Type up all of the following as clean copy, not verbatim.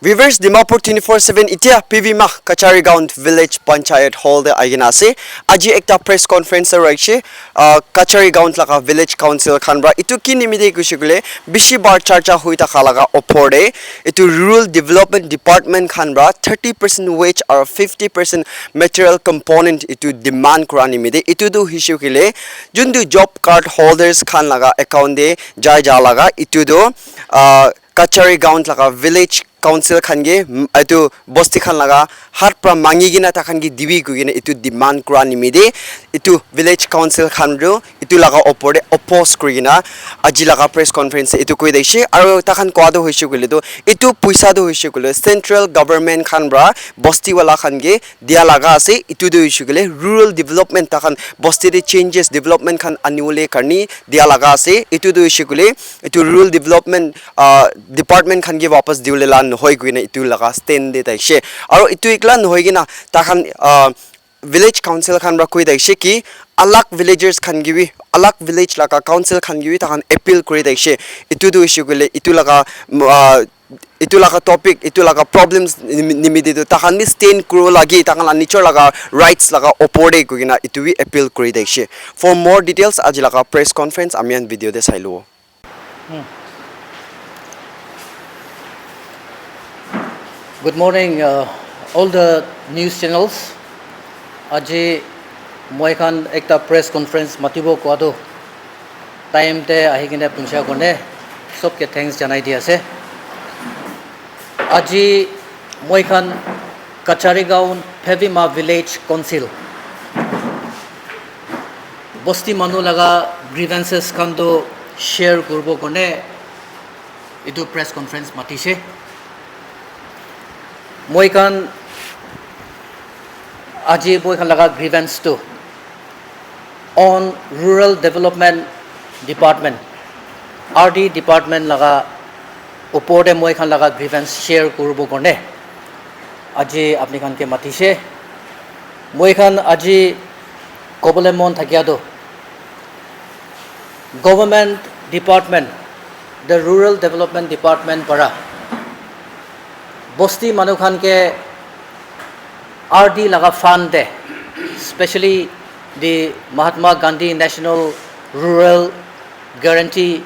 Viewers Dimapur 24/7 itia PV Mah Kachari Gaon Village Panchayat Hall de aigina ase aji ekta press conference raiche Kachari Gaon laka village council khanbra itu ki nimide kushigule bishi bar charcha huita khalaga oporde itu rural development department khanbra 30% wage or 50% material component itu demand kura nimide itu du hishukile jundu job card holders khan laga account de jai jalaga itu do Kachari Gaon laka village council khange itu bosti khan laga hat pra mangi gina ta khan gi dibi ku gina itu demand kura nimide itu village council khan ro itu laga opore oppose kuri gina aji laga press conference itu koi daise aro ta khan kwa do hoise gule do itu puisa do hoise gule central government khan bra bosti wala khan ge dia laga ase itu do hoise gule rural development ta khan bosti de changes development khan annually karni dia laga ase itu do hoise gule itu rural development department khan ge wapas diule lan hoi guina itu laga stand de daise aro itu iklan hoi gina ta khan village council khan ra koi daise ki alak villagers khan giwi alak village laga council khan giwi ta khan appeal kori daise itu do issue gule itu laga topic itu laga problems nimide do ta khan ni stand kro lagi ta khan nature laga rights laga oporde guina itu wi appeal kori daise for more details aji laga press conference amian video de sailu Good morning, all the news channels. Aji moi khan ekta press conference matibo kwado time te ahi kine puncha kone sob ke thanks janai di ase. Aji moi khan Kachari Gaon Phevima village council bosti manu laga grievances khan do share kurbo kone itu press conference matise. Moi khan aji moi khan laga grievance to on rural development department RD department laga uporde moi khan laga grievance share kurubo kone aji apni khan ke matise moi khan aji kobole mon thakia do government department the rural development department para bosti manu khan ke RD laga fund de especially the Mahatma Gandhi National Rural Guarantee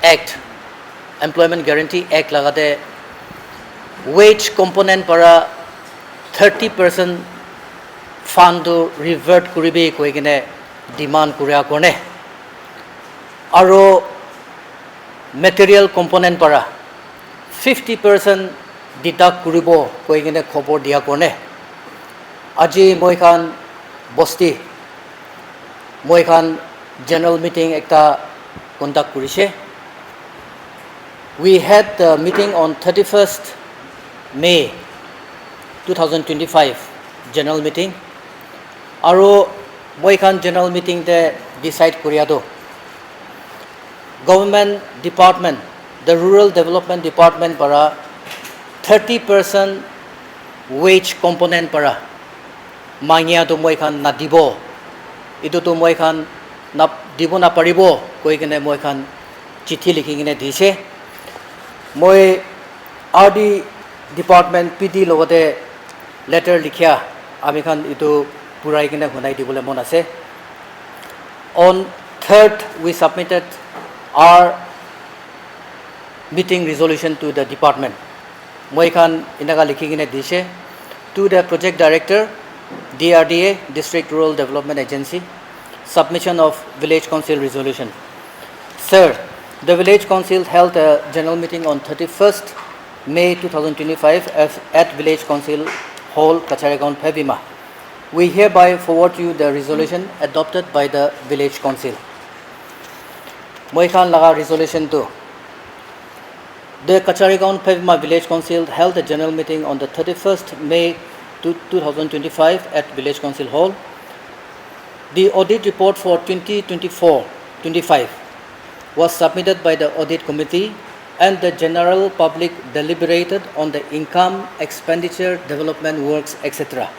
Act Employment Guarantee Act laga de wage component para 30% fund to revert kuribe koi kine demand kuria kone aro material component para 50% deduct kuribo koi kine khobor dia kone aji moi khan bosti moi khan general meeting ekta conduct kurise. We had the meeting on 31st May 2025 general meeting aro moi khan general meeting de decide kuria do government department the rural development department para 30% wage component para mangya to moi khan na dibo itu to moi khan na dibo na paribo koi kene moi khan chithi likhi kene dise moi RD department PD logote letter likhya ami khan itu purai kene hunai dibole mon ase. On 3rd we submitted our meeting resolution to the department. Moi khan inaga likhi kene dise to the project director DRDA District Rural Development Agency submission of village council resolution. Sir, the village council held a general meeting on 31st May 2025 at village council hall Kachari Gaon Phevima. We hereby forward you the resolution adopted by the village council. Moi khan laga resolution to the Kachari Gaon Phevima village council held a general meeting on the 31st May 2025 at village council hall. The audit report for 2024-25 was submitted by the audit committee and the general public deliberated on the income, expenditure, development works, etc.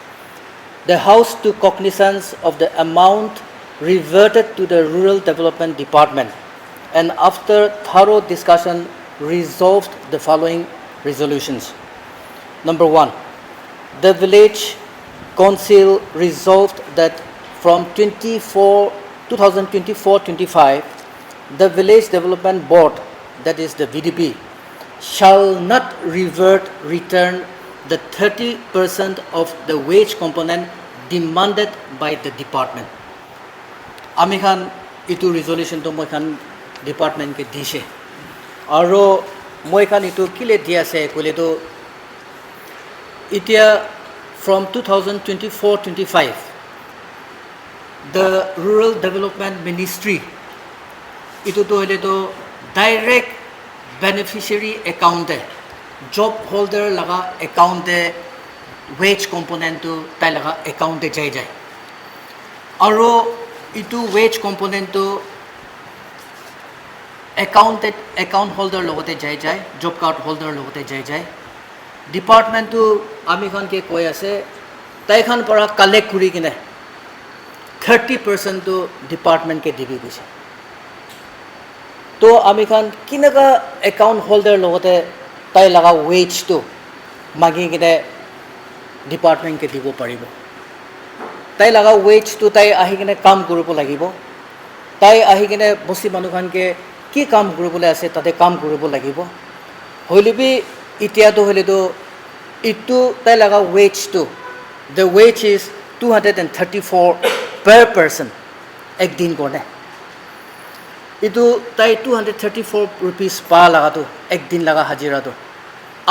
The House took cognizance of the amount reverted to the Rural Development Department and after thorough discussion resolved the following resolutions. Number 1, the village council resolved that from 2024-25, the village development board, that is the VDB, shall not return the 30% of the wage component demanded by the department. Ami khan itu resolution to moi khan department ke dishe aro moi khan itu kile dia ase kole to itia from 2024-25 the rural development ministry itu to hele to direct beneficiary account job holder laga account wage component to tai laga account jai jai aro itu wage component to account holder logote jai jai job card holder logote jai jai department to ami khan ke koi ase tai khan para collect kuri kine 30% to department ke dibi bise to ami khan kinaga account holder logote tai laga wage to magi kine department ke dibo paribo tai laga wage to tai ahi kine kam koribo lagibo tai ahi kine bosi manu khan ke ki kam koribole ase tate kam koribo lagibo hoilebi itia to hole to itu tai laga wage to the wage is 234 per person ek din kone itu tai 234 rupees pa laga to ek din laga hajira to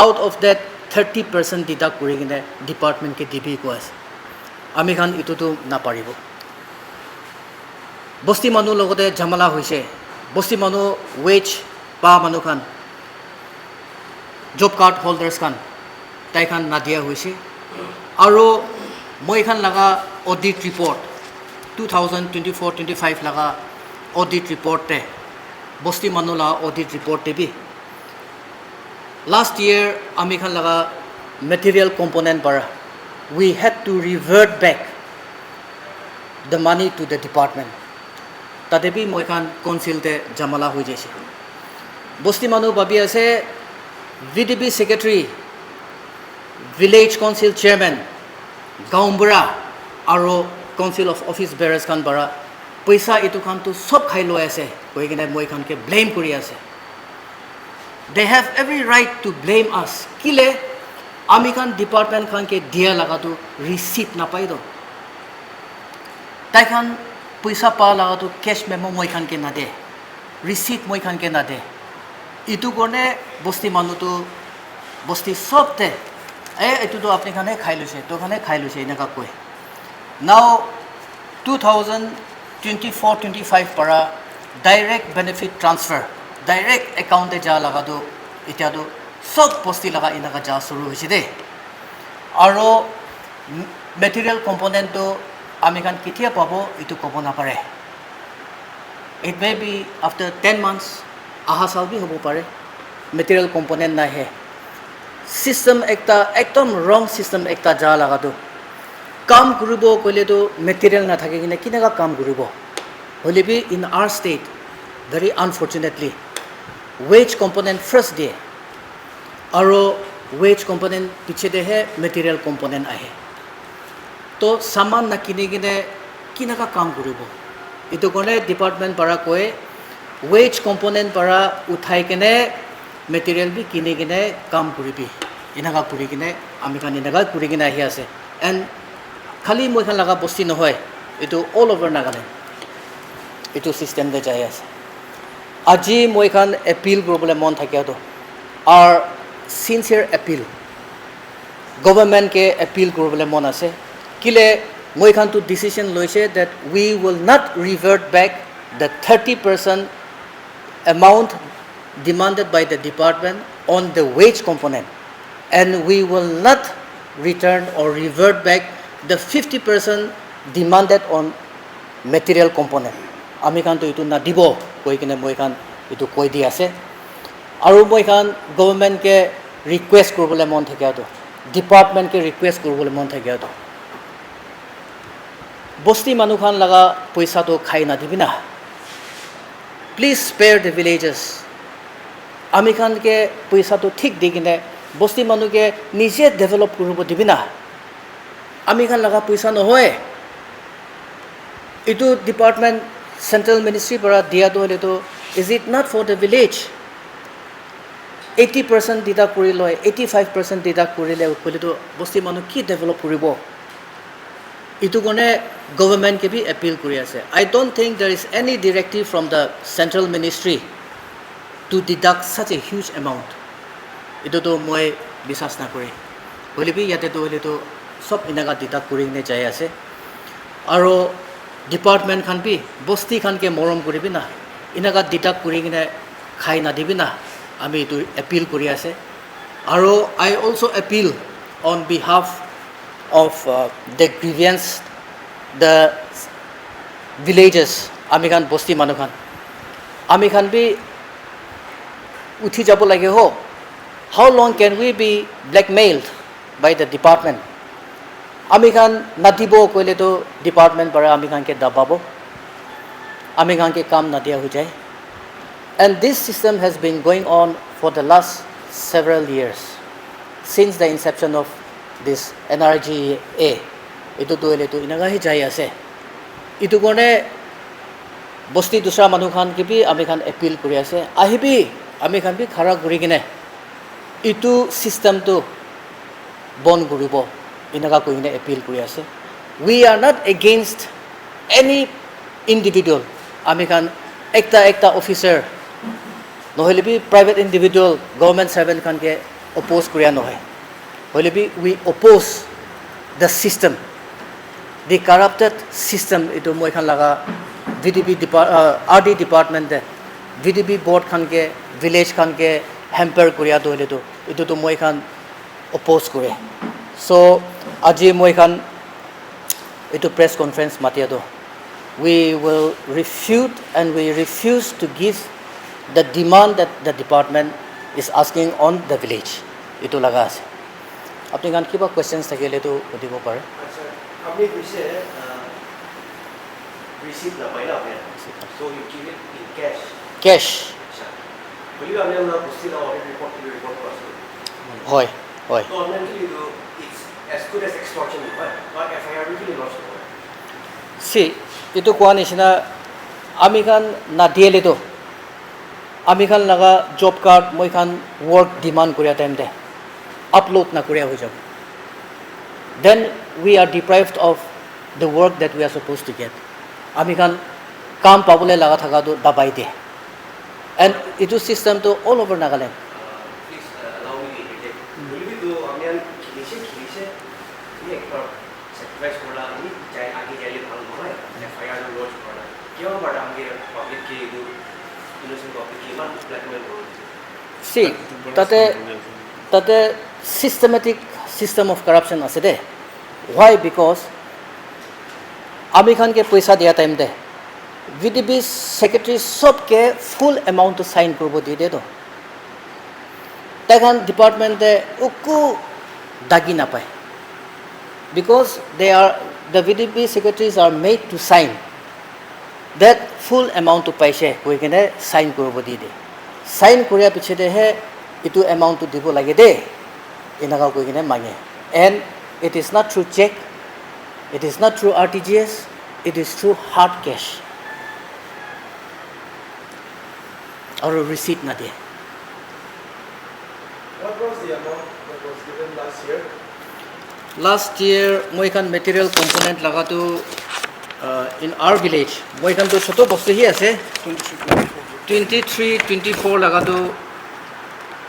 out of that 30% deduct kuri kine department ke dibi ko ase ami khan itu to na paribo bosti manu logote jamala hoise bosti manu wage pa manu khan job card holders khan tai khan nadia hoise aro moi khan laga audit report 2024-25 laga audit report te bosti manu la audit report te bi last year ami khan laga material component para we had to revert back the money to the department tate bi moi khan council te jamala hoi jaise bosti manu babi ase VDB secretary village council chairman gaumbura aro council of office bearers khan bara paisa itu khan to sob khai loi ase koi kine moi khan ke blame kuri ase they have every right to blame us kile ami khan department khan ke dia laga to receipt na pai do tai khan paisa pa laga to cash memo moi khan ke na de receipt moi khan ke na de itu kone bosti manu to bosti sob te itu to apni khane khai lose to khane khai lose ina ka koi now 2024-25 para direct benefit transfer direct account te ja laga do itia do sob posti laga ina ka ja suru hoise de aro material component to ami khan kitia pabo itu kobo na pare it may be after 10 months aha sal bi hobo pare material component na he system ekta ekdom wrong system ekta ja laga do kam koribo kole to material na thake kine kinaga kam koribo holebi in our state very unfortunately wage component first day aro wage component piche de hai material component ahe to saman na kine kine kinaga kam koribo itu kone department para koe wage component para uthai kine material bi kine kine kam koribi inaga kuri kine ami kan inaga kuri kine ahi ase and khali moi khan laga bosti no hoy itu all over Nagaland itu system de jai ase aji moi khan appeal korobole mon thakya to our sincere appeal government ke appeal korobole mon ase kile moi khan to decision loise that we will not revert back the 30% amount demanded by the department on the wage component and we will not return or revert back the 50% demanded on material component ami khan to itu na dibo koi kine moi khan itu koi di ase aru moi khan government ke request korobole mon thakya to department ke request korobole mon thakya to bosti manu khan laga paisa to khai na dibina please spare the villages ami khan ke paisa to thik digine বস্তি মানুহে নিজে develop কৰিব দিবি না আমি খান লগা পইচা নহয় এইটো ডিপাৰ্টমেণ্ট চেণ্ট্ৰেল মিনিষ্ট্ৰী পৰা দিয়াটো হ'লেতো is it not for the village 80% deduct কৰি লয় 85% ডিডাক্ট কৰিলে হ'লেতো বস্তি মানুহ কি ডেভেলপ কৰিব এইটো কাৰণে গভৰ্ণমেণ্টকে বি এপিল কৰি আছে I don't think there is any directive from the central ministry to deduct such a huge amount এইটোতো মই বিশ্বাস নকৰি হ'লে বি ইয়াতেতো হ'লেতো সব এনেকুৱা ডিডাক্ট কৰি কিনে যাই আছে আৰু ডিপাৰ্টমেণ্ট খান বি বস্তি খানকে মৰম কৰিবি না এনেকুৱা ডিডাক্ট কৰি কিনে খাই নাদিবি না আমি এইটো এপিল কৰি আছে আৰু I also' appeal on behalf of the grievance the villages ami khan bosti manu khan ami khan bi uthi jabo lage ho how long can we be blackmailed by the department ami khan nadibo koile to department para ami khan ke dababo ami khan ke kam na dia ho jai and this system has been going on for the last several years since the inception of this NRGA itu to ele to inaga hi jai ase itu kone bosti dusra manu khan ke bi ami khan appeal kuri ase ahibi ami khan bi khara kuri kine itu system to bon guribo inaga ko ine appeal kuri ase we are not against any individual ami khan ekta officer nohole bi private individual government servant khan ke oppose kuriya nohoy we oppose the system, the corrupted system. Ito moi khan laga VDB RD department de VDB board khan ke village khan ke hamper kuriya do le to ito to moi khan oppose kore. So aji moi khan ito press conference matia do. We will refute and we refuse to give the demand that the department is asking on the village. Ito laga ase. আপনি গান কিবা questions থাকিলে তো দিব পাৰে আচ্ছা আপনি কইছে রিসিভ না পাইলা আপনি so you give it in cash cash আচ্ছা বলি আপনি আমরা বুঝতে না অডিট রিপোর্ট করছো হয় হয় তো অনলাইনলি you it's as good as extortion হয় বাট এফআইআর রিলি লস হয় সি এটো কোৱা নিচিনা আমি খান না দিয়েলে তো আমি খান লাগা জব কাৰ্ড মই খান work demand Kariya time De upload na kuriya hoi jab then we are deprived of the work that we are supposed to get ami khan kam pabole laga thaka do dabai de and itu system to all over Nagaland please allow me to take boli bi to amyan khilise ye ekbar sacrifice kola ani jai age jaile bhal noy FIR lodge kora kyo bada amge public ke do innocent public ke man blackmail see tate systematic system of corruption ase de why because ami khan ke paisa dia time de VDB secretary sob ke full amount to sign korbo di de to takan department de uku dagi na pai because the VDB secretaries are made to sign that full amount to paise koi kene sign korbo di de sign koria piche de he itu amount to dibo lage de inaga koi kine mange and it is not through check it is not through RTGS it is through hard cash or receipt na de what was the amount that was given last year moi kan material component laga to in our village moi kan to choto bostu hi ase 23 24 laga to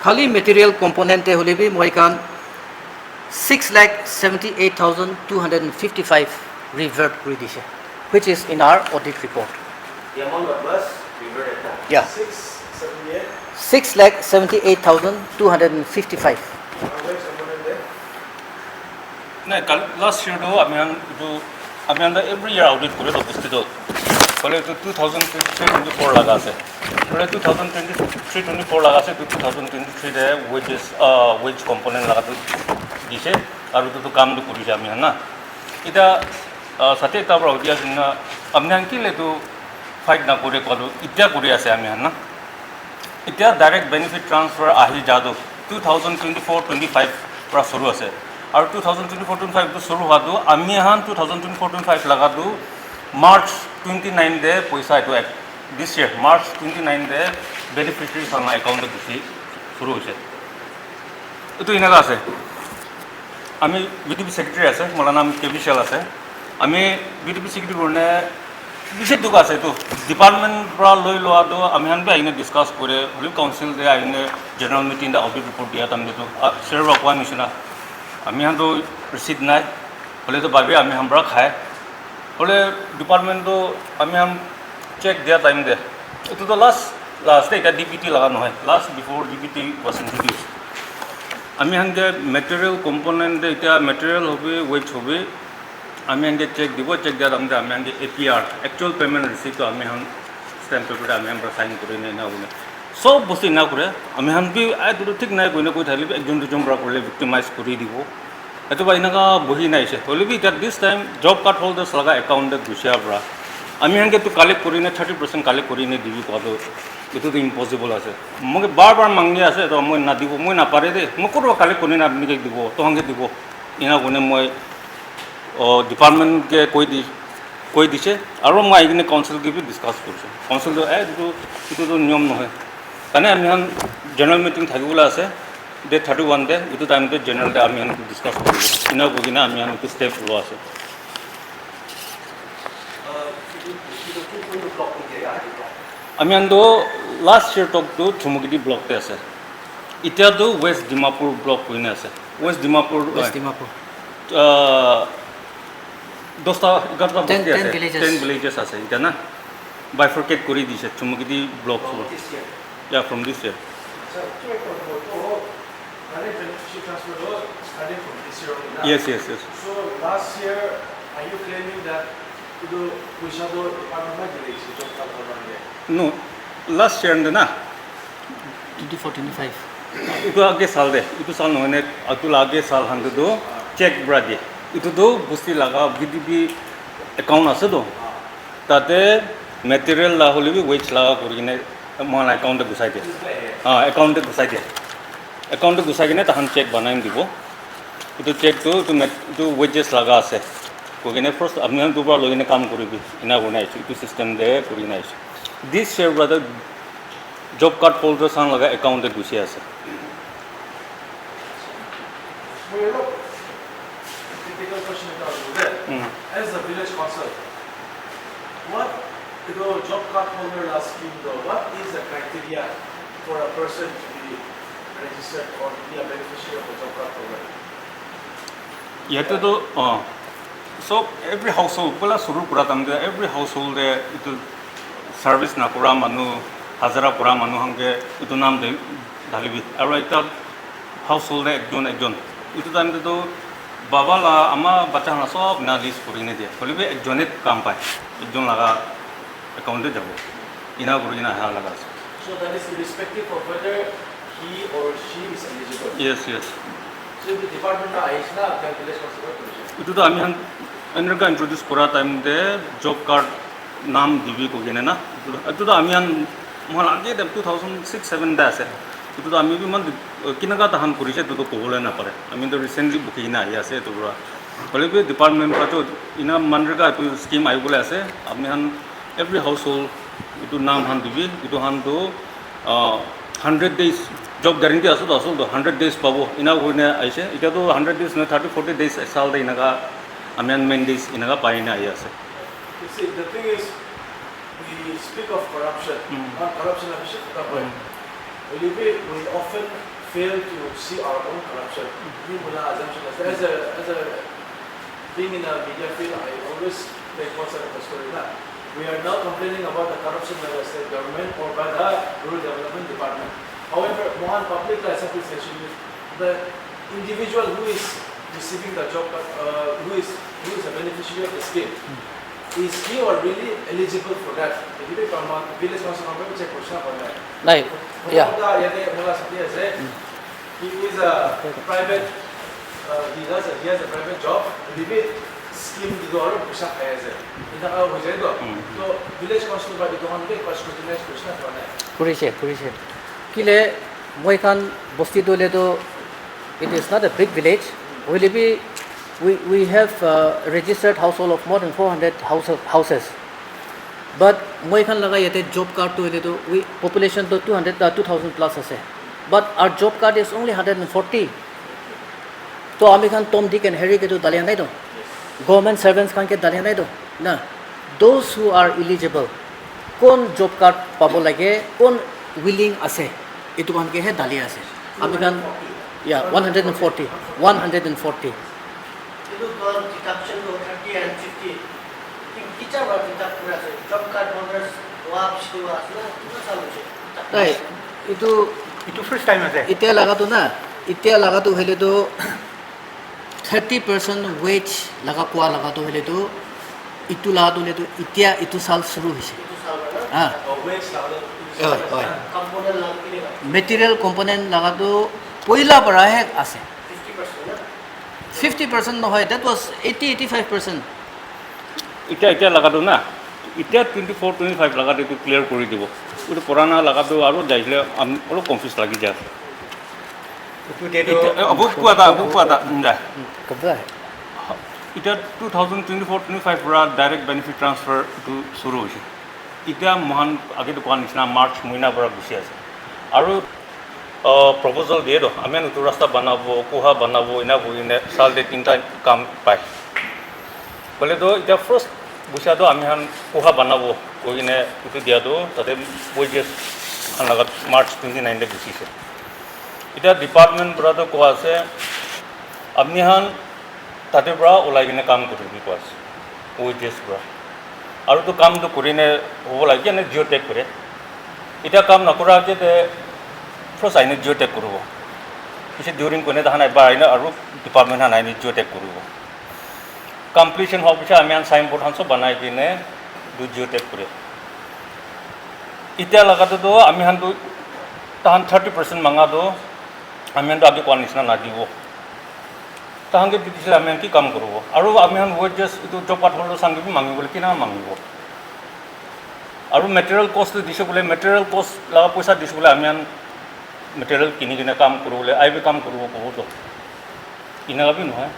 khali material component te hole bi moi kan 6,78,255 revert kuri dise which is in our audit report the amount that was reverted yeah 6,78,255 নাই কাল last year তো আমি every year audit করে তো বুঝতে তো ফলে তো 2023-24 লাগা আছে ফলে 2023-24 লাগা আছে 2023 রে ওয়েজ কম্পোনেন্ট লাগা তো দিছে আর তো কাম তো করিছে আমি না এটা সাথে তারপর দিয়া না আমি আনকিলে তো ফাইট না করে কল ইটা করে আছে আমি না এটা ডাইরেক্ট বেনিফিট ট্রান্সফার আহি যাদো 2024-25 পৰা শুরু আছে আর 2024-25 তো শুরু হওয়া আমি এখন 2024-25 লাগা মার্চ 29 দে পয়সা এইটো দিস ইয়ার মার্চ 29 দে বেনিফিশিয়ারি ফার্মা একাউন্টে গুছি শুরু হয়েছে এইটো এনেকা আছে আমি বিটিপি সেক্রেটারি আছে মোর নাম কে বিশাল আছে আমি বিটিপি সেক্রেটারি করনে বিশেষ দুঃখ আছে এইটো ডিপার্টমেন্ট পৰা লৈ লোৱাটো আমি হানবে আইনে ডিসকাস কৰে হলি কাউন্সিল দে আইনে জেনাৰেল মিটিং দে অডিট ৰিপোৰ্ট দিয়া তাম দিটো শেয়াৰ কোৱা নিচিনা আমি হানতো রিসিট নাই হলে তো ভাবি আমি হামরা খায় হলে ডিপার্টমেন্টটো আমি হাম চেক দিয়া টাইম দে এইটো তো লাস্ট এটা ডিপিটি লাগা নহয় last before DPT was introduce আমি হানকে মেটেরিয়াল কম্পোনেন্ট এটা মেটেরিয়াল হবে ওয়েট হবে আমি হানকে চেক দিব চেক দিয়া টাইম দে আমি Han APR actual payment receipt আমি হান স্ট্যাম্প পেপারে আমি আমরা সাইন করে নেই না বলে সব বস্তু না করে আমি হানবি আইটো ঠিক নাই কইনে কই থাকলে একজন দুজন পৰা করলে ভিক্টিমাইজ করে দিব এটো বা এনেকা বহি নাইছে হলে be at this time job card holders লাগা একাউন্টে গুছিয়াৰ পৰা আমি হানকে তো কালেক্ট কৰি নে 30% কালেক্ট কৰি নে দিবি পাবো এইটো তো ইম্পসিবল আছে মোক বাৰ মাংনি আছে তো মই না দিব মই না পাৰে দে মোক কত কালেক্ট কৰি না আপনি দিব তো হানকে দিব ইনা কোনে মই ডিপাৰ্টমেন্টকে কৈ দিছে আৰু মই আইকিনে কাউন্সিলকে বি ডিসকাস কৰিছো কাউন্সিল এইটো নিয়ম নহয় কাৰণে আমি হান জেনারেল মিটিং থাকিবলৈ আছে ডে 31 দে এইটো টাইমতে জেনারেল দে আমি হান ডিসকাস কৰিব ইনা বুজিনা আমি হান স্টেপ লোৱা আছে আমি আনতো লাস্ট ইয়ার টক তো চুমুকিটি ব্লকতে আছে এতিয়া তো ওয়েস্ট ডিমাপুর ব্লক কইনে আছে ওয়েস্ট ডিমাপুর 10টা 11টা ব্লক আছে 10 villages আছে এটা না বাইফরকেট করে দিছে চুমুকিটি ব্লক ইয়া from this year yes So last year are you claiming that itu Pushado department direction job card program no last year na 24-25 itu आगे साल दे itu साल নহনে अतुल आगे साल हंदो दो चेक ब्रा दे itu do busti laga BDB account আছে তো তাতে ম্যাটেরিয়াল লা হলে বি ওয়েজ লাগা করিনে মন অ্যাকাউন্টে গুছাই দে অ্যাকাউন্টে গুছাই দে অ্যাকাউন্টে গুছাই কিনে তাহান চেক বানাই দিব itu চেক তো ওয়েজেস লাগা আছে কইনে ফার্স্ট আপনি দুবার লইনে কাম করিবি ইনা বনাইছো itu সিস্টেম দে করি নাইছো this year brother job card holder সান লাগা অ্যাকাউন্টে গুছি আছে critical question about that. As a village council, what the job card holder last scheme though, what is the criteria for a person to be registered or be a beneficiary of a job card holder? ইয়াতে তো সব every household পলা শুরু করা তামদে every হাউসহোল্ডে ইটো service না করা মানুষ হাজারা করা মানুষ হাঙ্গে ইটো নাম ঢালিবি আর এটা হাউসহোল্ডে একজন ইটো টাইমতে তো বাবালা আমার বাচ্চা হানা সব না লিস্ট করে নিয়ে দিয়ে বলবে একজনে কাম পায় একজন লাগা অ্যাকাউন্টে যাব ইনা করে না হ্যাঁ লাগা আছে So that is irrespective of whether he or she is eligible. yes So if the department is not the village council position. itu তো আমি এনেকা ইন্ট্রোডিউস করা টাইম দে জব কার্ড নাম দিবি কইনে না itu তো আমি মহল আগে 2006-7 দে আছে itu তো আমি বিমান কিনাকা তাহান কৰিছে তো ক'বলৈ নাপাৰে আমি তো ৰিসেন্টলি বুকি না আহি আছে তো পুৰা বলে ডিপাৰ্টমেন্ট পৰা তো ইনা মানৰেগা এইটো স্কিম আহিবলৈ আছে আপনি হান এভরি হাউস হোল্ড এইটো নাম হান দিবি এইটো হান তো 100 days জব গ্যারেন্টি আছে তো আসল তো 100 days পাবো ইনা কইনে আইছে এটা তো 100 days না 30-40 days সাল দে ইনাকা আমি হান মেন days ইনাকা পাই না আহি আছে You see, the thing is, we speak of corruption, not corruption of we often fail to see our own corruption. As a being in a media field, I always take one side of the story. We are now complaining about the corruption by the state government or by the rural development department. However, Mohan public association, the individual who is receiving the job, who is a beneficiary of the scheme, is he or really eligible for that? If you come on village council member, check question about that. Like, yeah. He is a private. He has a private job. Maybe scheme di luar bisa kaya je. Ina kalau boleh tu. So village council bagi tuhan ke pas scrutinize question apa ni? Kuriছে কিলে Moikan Bosti Doledo, it is not a big village. We have registered household of more than 400 houses. But Moikan laga yete job card to ledo, we population to 2000 plus ase. But our job card is only 140. So Amikan Tom Dick and Harry ke to dalian nai do. Government servants kan ke dalian nai do. Na. Those who are eligible, kon job card pabo lage, kon willing ase. Itu kan ke he dalia ase. Amikan yeah 140. 140. Itu kalau deduction to 30 and 50. Kita berapa deduct pura se? Job card holders wap siwa asla itu salu se. Right. Itu first time ase. Itia laga tu na. Itia laga tu hele to 30% wage laga kuwa laga tu hele to itu laga tu le to itia itu sal shuru hoise. Itu salu na. Ah. Wage laga. Oi. Component laga kini ba? Material component laga tu poila bara he ase. 50% na. 50% no hoy. That was 80-85%. এতিয়া লাগাটো না এতিয়া 24-25 লাগাটো এইটো clear কৰি দিব এইটো পুৰাণা লাগাটো আৰু যাইলে অলপ কনফিউজ লাগি যায় বহুত কোৱা এটা Kabla. এতিয়া 2024-25 পৰা ডাইৰেক্ট বেনিফিট ট্ৰান্সফাৰটো শুৰু হৈছে এতিয়া মহান আগেতো কোৱা নিচিনা মাৰ্চ মহিনাৰ পৰা গুচি আছে আৰু প্ৰপ'জেল দিয়ে তো আমি নতুন ৰাস্তা বনাব কোহা বনাব এনা বহিনে চালতে তিনিটা কাম পায় বলে তো এতিয়া ফাৰ্ষ্ট গুচাটো আমি কোহা বনাব বহিনে এইটো দিয়াটো তাতে বৈজেছ লগত মাৰ্চ 29 গুচিছে এতিয়া ডিপাৰ্টমেণ্ট পৰাতো কোৱা আছে আমি তাতে পৰা ওলাই কিনে কাম কৰিম কোৱা আছে বৈজেছ পৰা আৰু তো কামটো কৰিনে হ'ব লাগে নে জিঅ' টেক কৰে এতিয়া কাম নকৰাকৈ ফাৰ্ষ্ট আইনে জিঅ' টেক কৰিব পিছত ডিউৰিং কোনে দেখা নাই বা আইনে আৰু ডিপাৰ্টমেণ্ট আইনে জিঅ' টেক কৰিব কমপ্লিশ্যন হোৱাৰ পিছত আমি চাইনবোৰ্ড চব বনাই কিনে জিঅ' টেক কৰে এতিয়া লগাটোতো আমি তাহান 30% মাঙাটো আমি আগে কোৱাৰ নিচিনা নাদিব তাহাঁতে দিছিলে আমি কি কাম কৰিব আৰু আমি ৱেজেছ এইটো জব কাৰ্ড হ'লেও চাংগিবি মাঙিবলৈ কিনা মাঙিব আৰু মেটেৰিয়েল কষ্টটো দিছোঁ বোলে মেটেৰিয়েল কষ্ট লগা পইচা দিছোঁ বোলে আমি মেটেৰিয়েল কিনি কিনে কাম কৰিবলৈ আইবি কাম কৰিব ক'বতো এনেকুৱাবি নহয়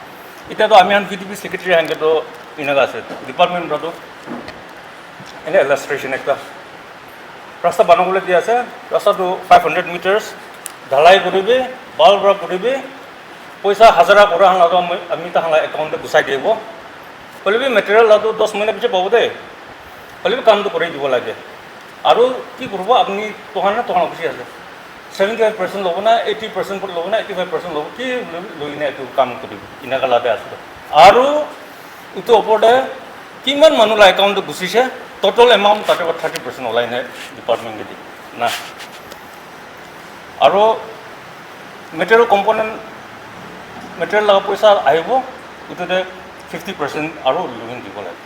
এতিয়াতো আমি VDP ছেক্ৰেটাৰী হাংগেতো এনেকুৱা আছে ডিপাৰ্টমেণ্টতো এনে ইলাষ্ট্ৰেশ্যন একটা ৰাস্তা বনাবলৈ দি আছে ৰাস্তাটো 500 মিটাৰ্ছ ঢালাই কৰিবি বাল পৰা কৰিবি পইচা হাজাৰা কৰা হালাটো আমি তাহালা একাউণ্টে গুচাই দিব হ'লেবি মেটেৰিয়েল লাটো 10 মিনিট পিছত পাব দেই হ'লেবি কামটো কৰি দিব লাগে আৰু কি কৰিব আপুনি তহান গুচি আছে 75% ল'ব না 80% ল'ব না 85% ল'ব কি লৈ কিনে এইটো কাম কৰিব এনেকুৱা লাতে আছে আৰু এইটো ওপৰতে কিমান মানুহ একাউণ্টত গুচিছে টোটেল এমাউণ্ট তাতে 30% ওলাই নাই ডিপাৰ্টমেণ্টে দি না আৰু মেটেৰিয়েল কম্পনেণ্ট মেটেৰিয়েল লগা পইচা আহিব এইটোতে 50% আৰু লোন দিব লাগে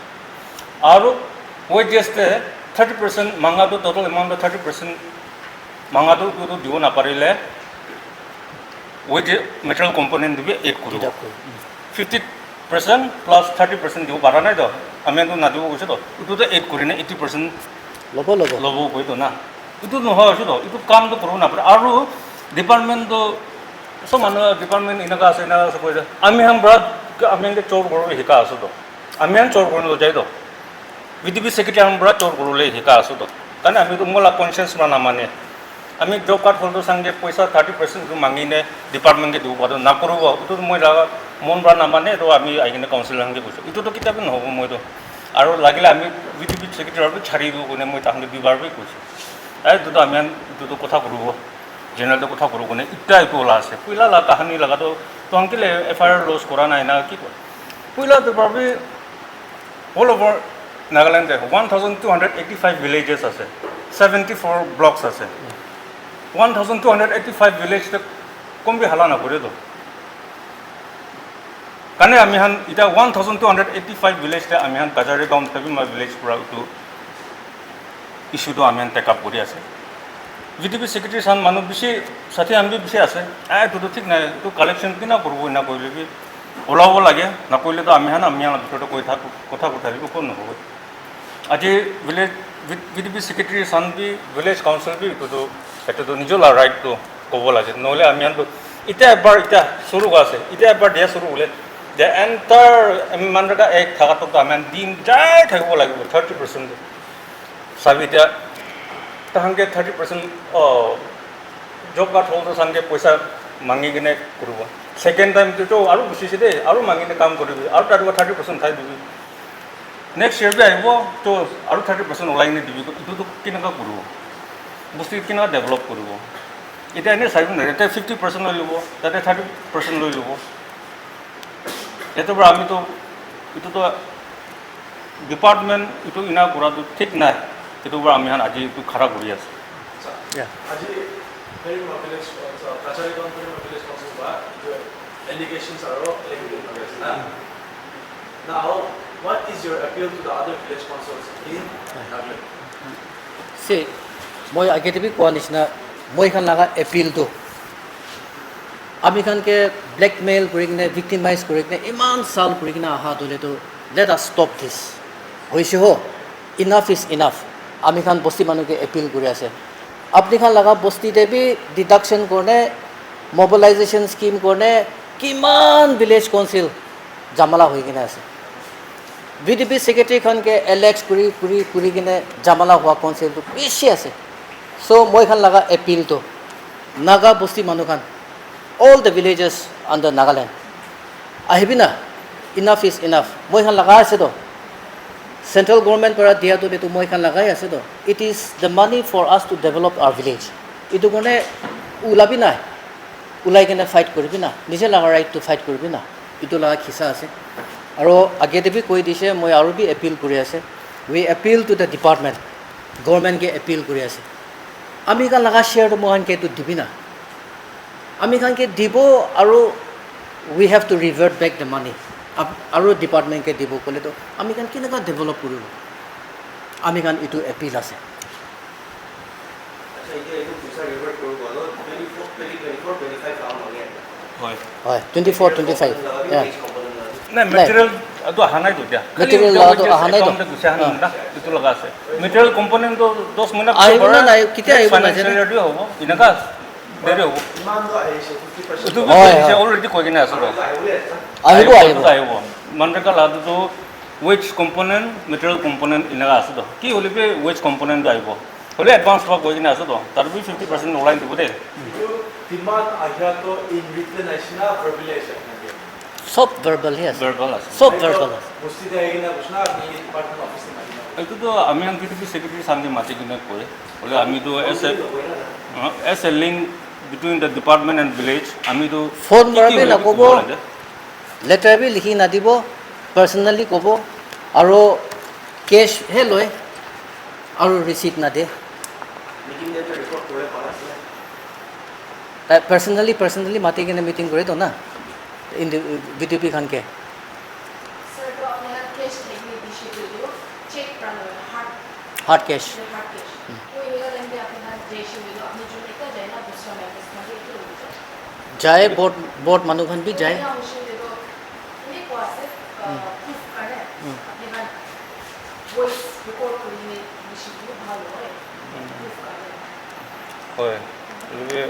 আৰু ৱেজেছতে 30% মাঙাটো টোটেল এমাউণ্টত 30% মাঙাটো দিব নাপাৰিলে ৱেজে মেটেৰিয়েল কম্পনেণ্ট দিবি এড কৰিব 50% প্লাছ 30% দিব পৰা নাই তো আমি নাদিব কৈছোঁ তো এইটোতে এড কৰি নে 80% ল'ব কৈতো না এইটো নহয় আছোঁ তো এইটো কামটো কৰিব নাপাৰে আৰু ডিপাৰ্টমেণ্টটো সব মানুহ ডিপাৰ্টমেণ্ট এনেকুৱা আছে কৈ আমি আমি চোৰ কৰিবলৈ শিকা আছোঁ তো আমি চোৰ কৰিবলৈ যায় তো VDP ছেক্ৰেটাৰী পৰা চোৰ কৰিবলৈ শিকা আছোঁ তো কাৰণ আমিতো মোৰ কনচিয়াছ পৰা নামানে আমি জব কাৰ্ড হ'লেতো চাংগে পইচা 30% মাঙিনে ডিপাৰ্টমেণ্টে দিব পাৰোঁ নকৰিব এইটো মই মন পৰা নামানে তো আমি আহি কিনে কাউন্সিল সাংগে কৈছোঁ এইটোতো কিতাপে নহ'ব মইতো আৰু লাগিলে আমি VDP ছেক্ৰেটাৰী ছাড়ি দিওঁ কোনে মই তাহাঁতে বিবাৰবে কৈছোঁ এইটোতো আমি এইটোতো কথা কৰিব জেনেৰেলটো কথা কৰোঁ কোনে এতিয়া এইটো ওলা আছে পইলা তাহানি লগাটো তহঁকিলে FIR লছ কৰা নাই না কি কয় পইলাটো ভাবি অল অভাৰ নাগালেণ্ডে 1285 ভিলেজেছ আছে 74 ব্লকছ আছে 1285 ভিলেজ কমবি হালা নকৰে তো কাৰণে আমি এতিয়া 1285 ভিলেজতে আমি কাজাৰী গাঁও ফেবিমা ভিলেজ পৰা এইটো ইছ্যুটো আমি টেক আপ কৰি আছে VDP ছেক্ৰেটাৰী চান মানুহ বেছি সাথী আমি বেছি আছে এইটোতো ঠিক নাই এইটো কালেকশ্যন কিনা কৰিব না কৰিলে ওলাব লাগে নকৰিলেতো আমি ভিতৰতে কৈ থাকোঁ কথা পঠাই কোন নহ'ব আজি ভিলেজ VDP ছেক্ৰেটাৰী চান বি ভিলেজ কাউন্সিল বি এইটোতো নিজৰ ৰাইটটো ক'ব লাগে নহ'লে আমি এতিয়া এবাৰ এতিয়া চুৰু আছে এতিয়া এবাৰ দিয়া চুৰু হ'লে যে এণ্টাৰ আমি মানৰেগা এক থকাটোতো আমি দিন যাই থাকিব লাগিব 30% চাবি এতিয়া তাহাঁতে 30% জব কাৰ্ড হোল্ডাৰ চানকে পইচা মাঙি কিনে কৰিব ছেকেণ্ড টাইমটোতো আৰু গুচিছে দেই আৰু মাঙিনে কাম কৰিবি আৰু তাৰ 30% উঠাই দিবি নেক্সট ইয়েৰ বি আহিব তো আৰু 30% ওলাই কিনে দিবি এইটোতো কেনেকুৱা কৰিব বস্তু কেনেকুৱা ডেভেলপ কৰিব এতিয়া এনেই চাৰিব নাই এতিয়া 50% লৈ ল'ব তাতে 30% লৈ ল'ব এতিয়াৰ পৰা আমিতো এইটোতো ডিপাৰ্টমেণ্ট এইটো ইনা কৰাটো ঠিক নাই এইটোৰ পৰা আমি আজি এইটো খাৰা কৰি আছোঁ আজি Perimar village, Kachari Gaon Perimar village council ba allegations are all allegations. Now, what is your appeal to the other village councils in Nagaland? See, moi agete bi koa nishna moi khan laga appeal to ami khan ke blackmail kuri kine victimize kuri kine iman sal kuri kine aha dole to let us stop this hoise ho enough is enough ami khan bosti manu ke appeal kuri ase apni khan laga bosti de bi deduction korne mobilization scheme korne kiman village council jamala hoi kine ase VDP secretary khan ke elect kuri kine jamala hua council to beshi ase so moi khan laga appeal to naga bosti manu khan all the villages under Nagaland ahibina enough is enough moi khan laga ase to central government para dia to letu moi khan lagai ase to it is the money for us to develop our village itu kone ulabi na ulai kene fight koribi na nije laga right to fight koribi na itu laga khisa ase aro age debi koi dise moi aru bi appeal kori ase we appeal to the department government ke appeal kori ase ami kan laga share to mohan ke to dibina ami kan ke dibo aro we have to revert back the money aro department ke dibo kole to ami kan kinaka develop koribo ami kan itu appeal ase আচ্ছা এইটো পইচা ৰিভাৰ্ট কৰিব গ'ল 24 25 কাম লাগে হয় hoy 24 25 yeah নাই material তো অহা নাই তো এতিয়া Material তো অহা নাই তো। গুচি অহা নাই এইটো লগা আছে মেটেৰিয়েল কম্পোনেণ্টটো 10 মিনিট আহিব না নাই কেতিয়া আহিব নাজানো ৰেডি হ'ব এনেকা দেৰি হ'ব ইমানটো আহিছে 50%. এইটো হয়, হয়। অলৰেডি কৈ কিনে আছোঁ আহিব আহিব আহিব মানৰেগা লাডুটো ৱেজ কম্পোনেণ্ট মেটেৰিয়েল কম্পোনেণ্ট এনেকা আছে তো কি হ'লে বি ৱেজ কম্পোনেণ্টটো আহিব হ'লে এডভান্স পৰা কৈ কিনে আছোঁ তো তাৰ বি 50% ওলাই দিব দেই Itu demand আহিয়াটো in written আইছিনা verbally আইছে নাকি সব verbal হে আছে verbal আছে সব verbal আছে বস্তিতে আহিনা বুঝনা আপনি ডিপার্টমেন্ট অফিসে মারিনা এইটোতো আমি আনকি সেক্ৰেটাৰী চামদি মাতি কিনে কৰে হ'লে আমিতো S A link between the department and village আমিতো ফোন মাৰবি নক'ব লেটাৰ বি লিখি নাদিব পাৰ্চনেলি ক'ব আৰু কেছ হে লয় আৰু ৰিচিপ্ট নাদে মিটিং ডেট ৰিপৰ্ট কৰে পাৰা আছে তাই পাৰ্চনেলি মাতি কিনে মিটিং কৰে তো না ইন VDP খানকে Sir, तो अपने हाथ कैश देखने दिशे के लिए चेक करना है हार्ड कैश हार्ड कैश कोई निकल लेंगे अपने हाथ देशे में अपने जो निकल जाए ना दूसरा मैनेज में ये तो हो जाए যায় বট মানুহ খান বি যায় यहाँ उसे दे दो ये क्या है प्रूफ करना है अपने हाथ वॉइस रिकॉर्ड करने दिशे के लिए भाग हो है प्रूफ करना হয়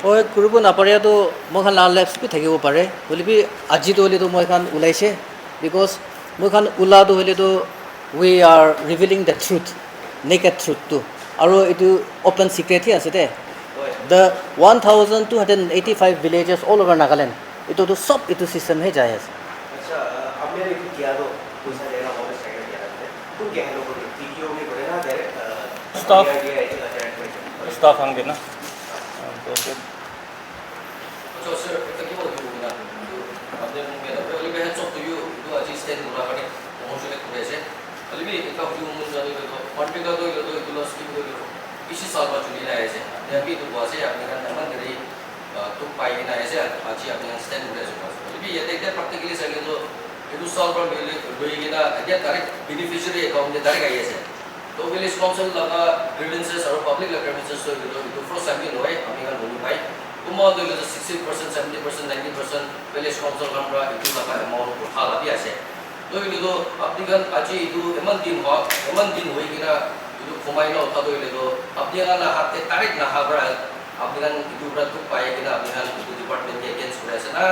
ঐ কৰিব নাপাৰেতো মই খান লাল লেপছ বি থাকিব পাৰে বুলিবি আজিতো হ'লেতো মই খান ওলাইছে বিকজ মই খান ওলাটো হ'লেতো we are revealing the truth naked ট্ৰুথটো আৰু এইটো অ'পেন ছিক্ৰেটহে আছে they the 1285 villages all over Nagaland এইটোতো চব এইটো ছিষ্টেমহে যাই আছে अच्छा आपने एक किया तो पैसा देना होगा सेकंड किया है तो क्या है लोगों ने वीडियो में करे ना डायरेक्ट Staff. स्टाफ ষ্টাফ আনগে না 저 sir, kita mau dulu na. Abde mungkin ada. Kalau lebih heads up to you, itu aja stand mula kan. Promotion itu biasa. Kalau lebih kita hujung mundur itu, partai itu itu loss itu itu. Isi soal macam ni lah aja. Tapi itu biasa ya, dengan teman dari tu pai ni aja. Aja apa yang stand mula aja. Lebih ya kita practically saya itu soal pun beli kita dia tarik beneficiary account dia tarik aja. तो village council लगा grievances और public लगा grievances तो itu first time ini loh, kami kan boleh baik. Umur tu itu 60%, 70%, 90% village council हमरा itu लगा amount berhal biasa. तो itu अपनी kan aja itu emang din हुई kita itu kumai no tado itu अपनी kan lah hati tarik nah habra আপনি kan itu berarti pakai kita আপনি kan itu department ke against kurasa na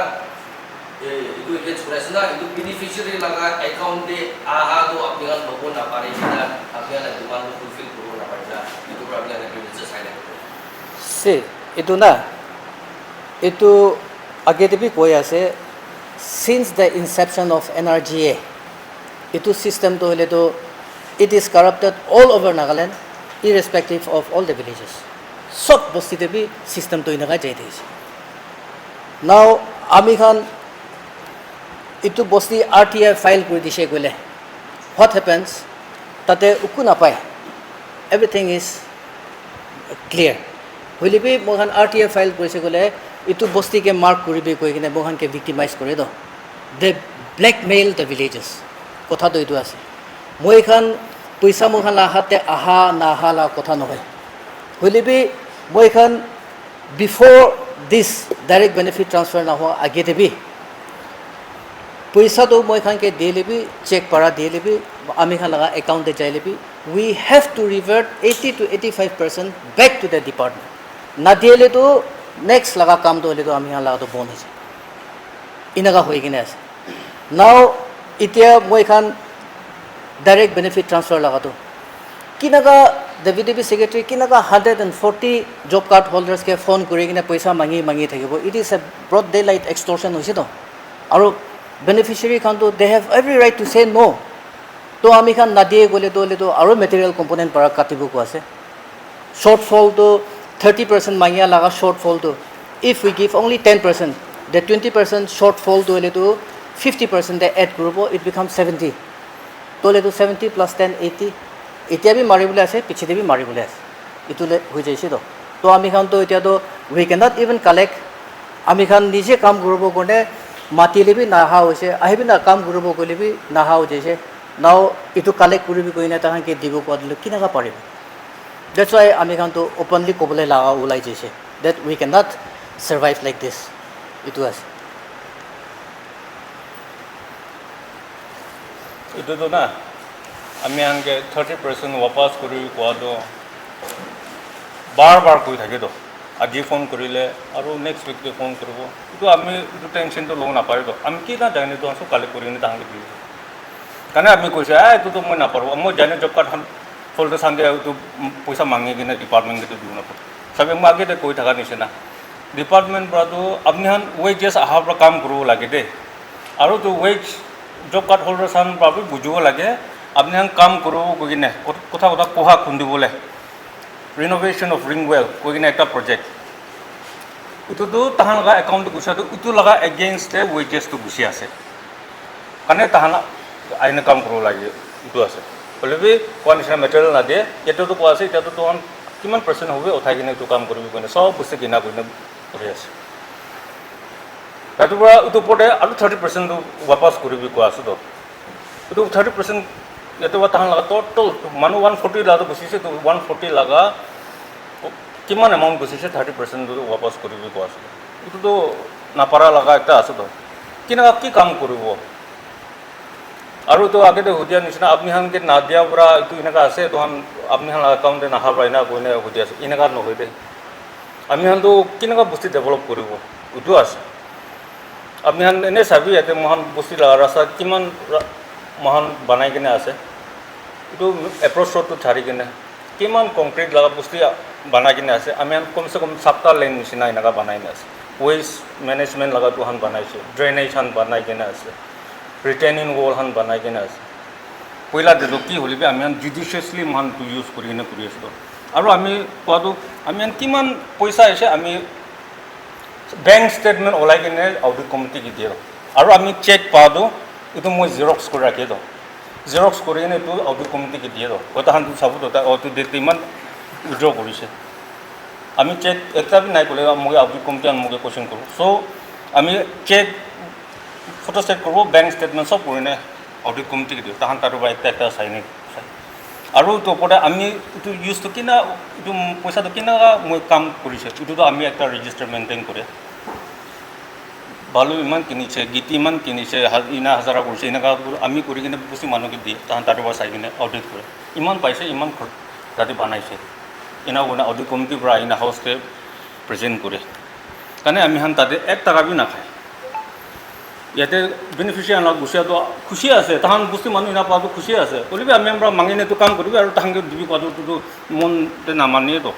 itu against kurasa na itu beneficiary laga account de aha do আপনি kan logo na pare kita আপনি kan demand fulfill kuro na pare na itu berarti kan agreement sign से itu na itu आगे भी कोई ऐसे since the inception of NRGA itu system to hole to it is corrupted all over Nagaland irrespective of all the villages सब बस्ती ते भी system to inaga jai देइছে now ami khan itu Basti RTI file kori dise gole what happens tate uku na pai everything is clear hole bi mohan RTI file korise gole itu Basti K mark करिबे कोइ किने मोहन के victimise करे दो दे blackmail the villages कथा दो इतु আছে মই খান পয়সা মোখান লা হাতে আহা না হালা কথা নহয় হলিবি মই খান before this direct benefit transfer না হওয়া আগে দেবি পয়সা তো মই খান কে দিয়ে लेबी চেক পারা দিয়ে लेबी আমি খান লাগা অ্যাকাউন্ট দে যাই लेबी we have to revert 80 to 85% back to the department না দিলে তো नेक्स्ट लगा काम तो ले तो आम यहाँ लगा तो बंद है इनका हो कि नहीं नाउ इतना मैं खान डायरेक्ट बेनिफिट ट्रांसफर लगा तो कि नगा WDP सेक्रेटरी कि नगा 140 जॉब कार्ड होल्डर्स के फोन करे कि ना पैसा मांगी मांगी थे वो it is a broad daylight extortion होइसे तो और बेनिफिशियरी खान तो they have every right to say no तो आमी खान ना दिए गोले तो और मटेरियल कंपोनेंट पर काटिबो को আছে शॉर्टफॉल तो 30% मांगिया लगा shortfall तो if we give only 10% the 20% shortfall तो ले तो 50% the add group it becomes 70 तो ले तो 70 plus 10 80 इतना भी मारी बोले ऐसे पीछे भी मारी बोले ऐसे इतने हो जाए तो आमी खान तो इतना तो we cannot even collect आमी खान निजे काम ग्रुप को ने माती ले भी ना हाउ से आही भी ना काम ग्रुप को ले भी ना हाउ जैसे नाउ इतु कलेक्ट करी भी कोई ना ताकि के दिबो को दिलो किना का पारे That's why আমি খান তো openly কবলে লাগা উলাই যেছে that we cannot survive like this it was itu to na আমি আনকে 30% वापस করি কোয়া তো বারবার কই থাকে তো আজি ফোন করিলে আর নেক্সট উইক ফোন করব তো আমি একটু টেনশন তো লও না পারি তো আমি কি না জানি তো সব কালেক্ট করি নি তাহলে কি কারণ আমি কইছে তো তো মই না পারবো মই জানি জব কার্ড फोल्डर सांगे तो पैसा मांगे कि डिपार्टमेंट के तो दूर ना सब आगे तो कोई थका निचे ना डिपार्टमेंट पर तो अपने हान वेजेस आहा पर काम करो लगे दे और तो वेज जॉब कार्ड होल्डर सान पर बुझो लगे अपने हान काम करो कोई ना कथा कथा कोहा खुंदी बोले रिनोवेशन ऑफ रिंग वेल कोई ना एक प्रोजेक्ट इतो तो तहान लगा अकाउंट गुसा तो इतो लगा अगेंस्ट वेजेस तो गुसी आसे कने तहान आइने काम करो लगे इतो आसे बोले भी कोई निशा मटेरियल ना दे ये तो कोई आसे तो तो हम किमान परसेंट होवे उठाई किने तो काम करबी कोने सब बुझे किना कोने करे आसे तातो बड़ा तो पड़े आलू 30% तो वापस करबी को आसे तो 30% ये तो तहान लगा टोटल मानो 140 लगा तो गुसी से तो 140 लगा किमान अमाउंट गुसी से 30% तो वापस करबी को आसे तो ना पारा लगा एकटा आसे तो किना की काम करबो और तो आगे तो होदिया निचना अपनी हान के ना दिया पूरा तो इनका आसे तो हम अपनी हान अकाउंट ना हार पाइना कोई ने होदिया इनका न होइदे আমি হান তো কিনকা বস্তি ডেভেলপ কৰিব উটো আছে আমি হান এনে চাবি ইয়াতে মহান বস্তি ৰাস্তা কিমান মহান বনাই কিনে আছে এইটো এপ্ৰ'চ ৰোডটো ছাড়ি কিনে কিমান কংক্ৰিট লগা বস্তি বনাই কিনে আছে আমি হান কমসে কম 7টা লেন নিচিনা এনেকা বনাই কিনে আছে ওয়েস্ট মেনেজমেন্ট লগাটো হান বনাইছে ড্ৰেইনেজ হান বনাই কিনে আছে ৰিটেইনিং ৱাল হান বনাই কিনে আছে পইলা দেটো কি হলিবে আমি হান জুডিচিয়াছলি মহান টু ইউজ কৰি কিনে কৰি আছো আৰু আমি কোৱাটো আমি কিমান পইচা আছে আমি বেংক ষ্টেটমেণ্ট ওলাই কিনে অডিট কমিটিক দিওঁ আৰু আমি চেক পাওঁ এইটো মই জেৰক্স কৰি ৰাখি দিওঁ জেৰক্স কৰি কিনে এইটো অডিট কমিটিক দিওঁ কথাটো চাব অটো ডেট ইমান উইড্ৰ কৰিছে আমি চেক একটা বি নাই ক'লে মই অডিট কমিটি মোক কোৱেশ্যন কৰোঁ চ' আমি চেক ফটো ষ্টেট কৰিব বেংক ষ্টেটমেণ্ট চব কৰি কিনে অডিট কমিটিক দিওঁ তাহান তাৰ পৰা একটা চাইনি আৰু তো ওপৰতে আমি এইটো ইউজটো কিনা এইটো পইচাটো কিনা মই কাম কৰিছে এইটোতো আমি একটা ৰেজিষ্টাৰ মেইনটেইন কৰে বালু ইমান কিনিছে গীতি ইমান কিনিছে ইনা হাজাৰা কৰিছে এনেকুৱা আমি কৰি কিনে বেছি মানুহকে দিয়ে তাহান তাৰ পৰা চাই কিনে অডিট কৰে ইমান পাইছে ইমান তাতে বনাইছে ইনা অডিট কমিটিৰ পৰা ইনা হাউচকে প্ৰেজেণ্ট কৰে কাৰণে আমি হান তাতে 1 টাকা বি নাখায় ইয়াতে বেনিফিচিয়াৰি আনক গুচিয়াটো খুচি আছে তাহান বস্তু মানুহ নাপাব খুচি আছে কৰিবি আমি আমৰা মাঙিনেতো কাম কৰিবি আৰু তাহাংকে দিবি কোৱাটো মনতে নামানিয়ে তো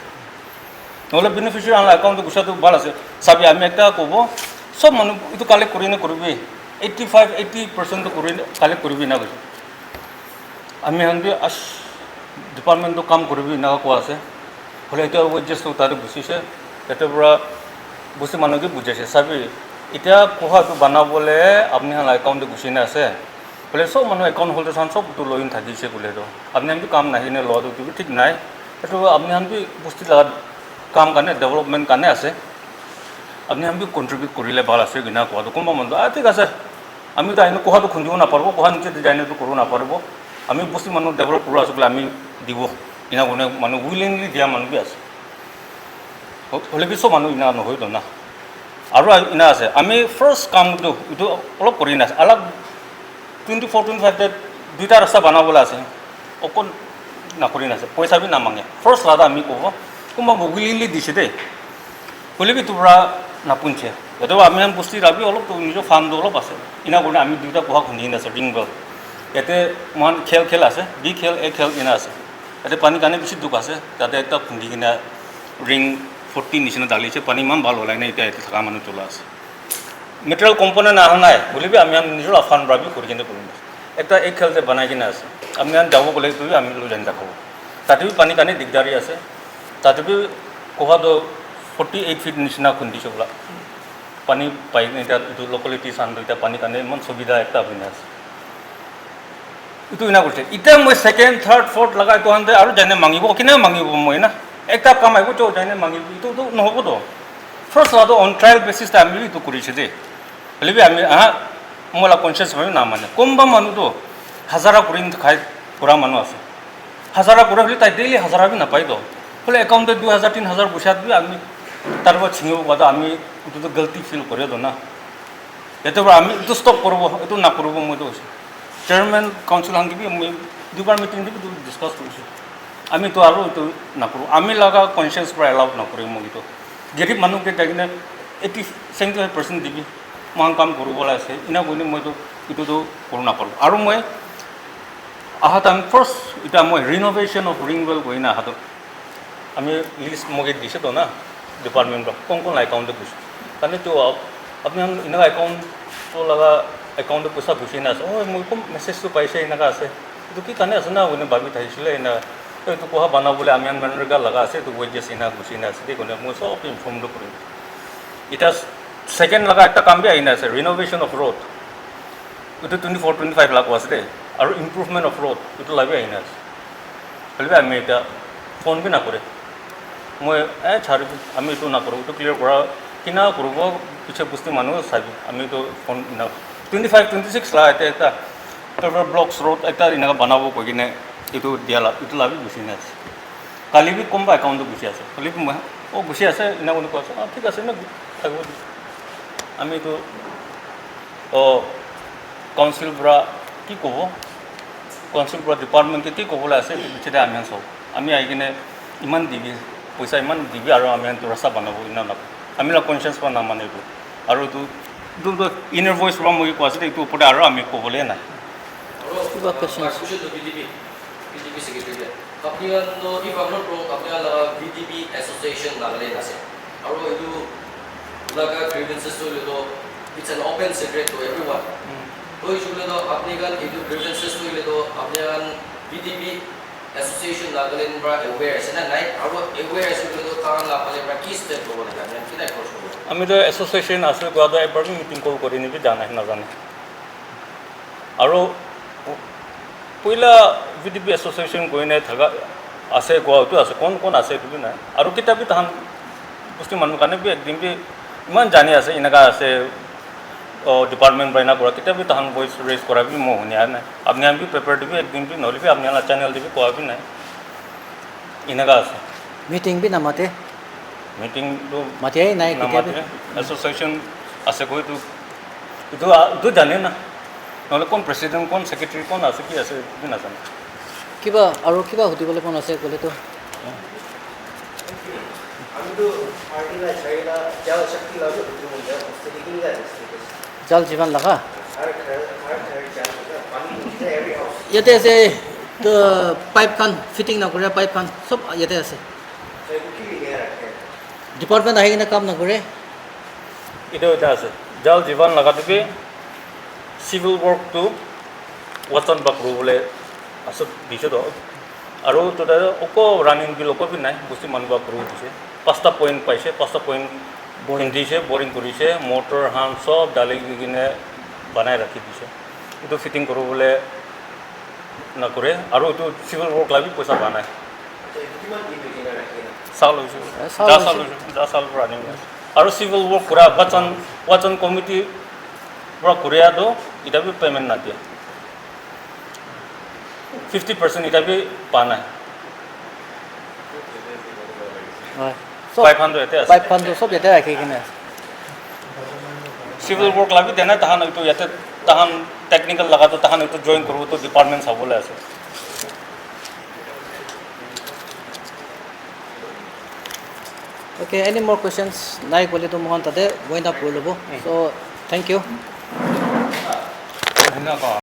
নহ'লে বেনিফিচিয়াৰি আনক একাউণ্টটো গুচিয়াটো ভাল আছে চাবি আমি একটা ক'ব সব মানুহ এইটো কালেক্ট কৰি নে কৰিবি 85-80% কৰি কালেক্ট কৰিবি না কৈছে আমি হানবি ডিপাৰ্টমেণ্টটো কাম কৰিবি না কোৱা আছে হ'লে এতিয়া ৱেজেছটো তাতে গুচিছে ইয়াতে পৰা বস্তু মানুহকে বুজাইছে চাবি এতিয়া কোহাটো বনাবলৈ আপুনি হান একাউণ্টটো গুচি না আছে বোলে সব মানুহ একাউণ্ট হোল্ডাৰ চান সবটো লৈ থাকিছে বোলেতো আপুনি আমি কাম নাহিনে লোৱাটো ঠিক নাই এইটো আপুনি আমি বস্তু লগা কাম কাৰণে ডেভেলপমেণ্ট কাৰণে আছে আপুনি আমি কণ্ট্ৰিবিউট কৰিলে ভাল আছে কিনা কোৱাটো কোনোবা মানুহ ঠিক আছে আমি তো আইন কোহাটো খুন্দিব নাপাৰিব কোহা নিজে ডিজাইনটো কৰিব নাপাৰিব আমি বস্তু মানুহ ডেভেলপ কৰোঁ আছে বোলে আমি দিব কিনা কোনে মানুহ উইলিংলি দিয়া মানুহ বি আছে হ'লে কি সব মানুহ ইনা নহয়তো না আৰু ইনা আছে আমি ফাৰ্ষ্ট কামটো এইটো অলপ কৰি না অলপ 24-25 দুইটা ৰাস্তা বনাবলৈ আছে অকল নকৰি নাছে পইচা বি নামাঙে ফাৰ্ষ্ট ৰাস্তা আমি ক'ব কোনোবা উইলিংলি দিছে দেই হ'লে বি তোৰা নাপুঞ্চে যদিও আমি বস্তু ৰাবি অলপ নিজৰ ফাণ্ডটো অলপ আছে ইনা কৰি আমি দুইটা কোহা খুন্দি আছে ৰিং বেল ইয়াতে মহান খেল আছে বি খেল এ খেল ইনা আছে ইয়াতে পানী কাৰণে বেছি দুখ আছে তাতে একটা খুন্দি কিনা ৰিং 40 নিচিনা ডালিছে পানী ইমান ভাল ওলাই নাই এতিয়া থকা মানুহ তোলা আছে মেটেৰিয়েল কম্পনেণ্ট অহা নাই বুলিবি আমি নিজৰ ফাণ্ড ৰাবি কৰি কিনে কৰিম একটা এই খেল যে বনাই কিনে আছে আমি যাব গ'লে আমি লৈ যাই দেখাব তাতে পানী কাৰণে দিগদাৰী আছে তাতে কোহাটো 48 ফিট নিচিনা খুন্দিছে বোলা পানী পাই এতিয়া এইটো লোকেলিটি চানটো এতিয়া পানী কাৰণে ইমান সুবিধা একটা আপুনি আছে এইটো ইনা কৰিছে এতিয়া মই 2nd 3rd 4th লগাই কোহান্তে আৰু জানে মাঙিব কিনে মাঙিব মই না একটা কাম আহিব তো জানে মাঙিব এইটো নহ'বতো ফাৰ্ষ্ট লাটো অন ট্ৰায়েল বেচিছ আমি এইটো কৰিছে দেই হ'লে আমি মোলা কনচিয়াছ ভাবে না মানে কোনোবা মানুহতো হাজাৰা কৰি খাই কৰা মানুহ আছে হাজাৰা কৰা হ'লে তাই ডেইলি হাজাৰা বি নাপায় তো হ'লে একাউণ্টে 2000-3000 পইচাত বি আমি তাৰ পৰা ছিঙিব পাৰোঁ আমি এইটোতো গলতি ফিল কৰে তো না এইটো আমি এইটো ষ্টপ কৰিব এইটো নকৰিব মইতো কৈছোঁ চেয়াৰমেন কাউন্সিল হাংকি বি মই দুবাৰ মিটিং দি ডিছকাছ কৰিছোঁ আমি তো আৰু এইটো নকৰোঁ আমি লগা কনচিয়াছ পৰা এলাউ নকৰিম মই এইটো গৰীব মানুহকে কিনে 80-75% দিবি মই কাম কৰিবলৈ আছে ইনা বুলি মইতো এইটোতো কৰিব নাপাৰোঁ আৰু মই আহাত আমি ফাৰ্ষ্ট এতিয়া মই ৰিন'ভেশ্যন অফ ৰিং ৱেল গৈ না আহাতত আমি লিষ্ট মোক দিছে তো না ডিপাৰ্টমেণ্টত কোন একাউণ্টে গৈছোঁ কাৰণে তো আপুনি এনেকুৱা একাউণ্টটো লগা একাউণ্টে পইচা গুচি না আছে মই কোন মেছেজটো পাইছে এনেকুৱা আছে এইটো কি কাৰণে আছে না আপুনি ভাবি থাকিছিলে এনে এইটো কোহা বনাবলৈ আমি মেনৰেগা লগা আছে এইটো ৱেজেছ ইনা গুচি না আছে দেই কোনে মই চব ইনফৰ্মটো কৰিম এতিয়া 2nd লগা একটা কাম বি আহি আছে ৰিন'ভেশ্যন অফ ৰোড এইটো 24-25 লাখ আছে দেই আৰু ইম্প্ৰুভমেণ্ট অফ ৰোড এইটো লাগি আহি আছে হ'লে আমি এতিয়া ফোন বি নকৰে মই ছাড়ি আমি এইটো নকৰোঁ এইটো ক্লিয়াৰ কৰা কিনা কৰিব পিছে বস্তু মানুহ চাবি আমিতো ফোন 25-26 লাখ এটা পেপাৰ ব্লকছ ৰোড এটা এনেকুৱা বনাব কৈ কিনে এইটো দিয়া এইটো লাভি গুচি আছে কালি বি কোনোবা একাউণ্টটো গুচি আছে হ'লে মই গুচি আছে এনে বুলি কৈ আছে ঠিক আছে নে থাকিব আমি এইটো কাউন্সিল পৰা কি ক'ব কাউন্সিল পৰা ডিপাৰ্টমেণ্টে কি ক'বলৈ আছে পিছতে আমি চব আমি আহি কিনে ইমান দিবি পইচা ইমান দিবি আৰু আমি ৰাস্তা বনাব ইমান নাপাওঁ আমি কনচিয়াছ পৰা নামানিব আৰু এইটো ইনাৰ ভইচ পৰা মই কোৱা আছিলে এইটো ওপৰতে আৰু আমি ক'বলৈ নাই VDB association Nagaland আছে আৰু এইটো লগা grievances তো it's an open secret to everyone তো এইগুলো তো আপনি গান এইটো grievances তো তো আপনি গান VDB association Nagaland পৰা aware আছে না নাই আৰু aware আছে তো কাৰণ লাপালে পৰা কি ষ্টেপ ল'ব লাগে আমি কি নাই কৰিব আমি তো এছ'চিয়েশ্যন আছে কোৱা এবাৰ মিটিং কৰি নিবি জানে নাজানে আৰু পইলা VDB এছ'চিয়েশ্যন গৈ নাই থকা আছে কোৱাটো আছে কোন আছে এইটো নাই আৰু কিতাপি তাহান বস্তু মানুহ কাৰণে বি একদিন বি ইমান জানি আছে এনেকুৱা আছে ডিপাৰ্টমেণ্ট বা এনে কৰা কিতাপি তাহান ভইচ ৰেজ কৰা বি মই শুনিয়া নাই আপুনি আমি পেপাৰ দিবি একদিন বি নহ'লে বি আপুনি চেনেল দিবি কোৱা বি নাই এনেকুৱা আছে মিটিং বি নামাতে মিটিংটো মাতিয়াই নাই নামাতে এছ'চিয়েশ্যন আছে কৈ এইটো জানে না নহ'লে কোন প্ৰেচিডেণ্ট কোন ছেক্ৰেটাৰী কোন আছে কি আছে এইটো নাজানে কিবা আৰু কিবা সুধিবলৈ মন আছে ক'লেতো আৰু 아무도 파티나 저희나 자원 ශක්තිලා도 들어온다. 스테이킹이 가지고 जल जीवन लगा 잘 자니까 पानी इज एवरी हाउस येते से तो पाइप खान फिटिंग ना करे पाइप खान सब येते से 저희 कुकी ले रखे डिपार्टमेंट आएगी ना काम ना करे এইটো এটা আছে জল জীৱন লগাটোকে চিভিল ৱৰ্কটো ৱাচন বাকৰু বোলে আছত দিছে তো আৰু তাতে অক ৰানিং বিল অক বি নাই বস্তু মানুহ বাকৰু দিছে 5টা পইণ্ট পাইছে 5টা পইণ্ট বৰিং দিছে বৰিং কৰিছে মটৰ হান চব ডালি কিনে বনাই ৰাখি দিছে এইটো ফিটিং কৰিবলৈ নকৰে আৰু এইটো চিভিল ৱৰ্ক লাগি পইচা পোৱা নাই 저희 कुकी만 이미지나 रखे চাউল লৈছোঁ চাউল যা লৈছোঁ। চাউল লৈছোঁ যা চাউল ৰানিং আৰু চিভিল ৱৰ্ক কৰা ৱাচন কমিটি পৰা কৰিয়াটো এতিয়া বি পে'মেণ্ট নাদিয়ে 50% এতিয়া বি পোৱা নাই सब 500 ইয়াতে আছে पाइप खान तो सब येते रखे कि চিভিল ৱৰ্ক লাগি তেনে তাহান এইটো ইয়াতে তাহান টেকনিকেল লগাটো তাহান এইটো জইন কৰিবতো ডিপাৰ্টমেণ্ট চাবলৈ আছে Okay, any more questions? Naik boleh tu mohon tadi, boleh nak perlu. So, thank you. ধন্যবাদ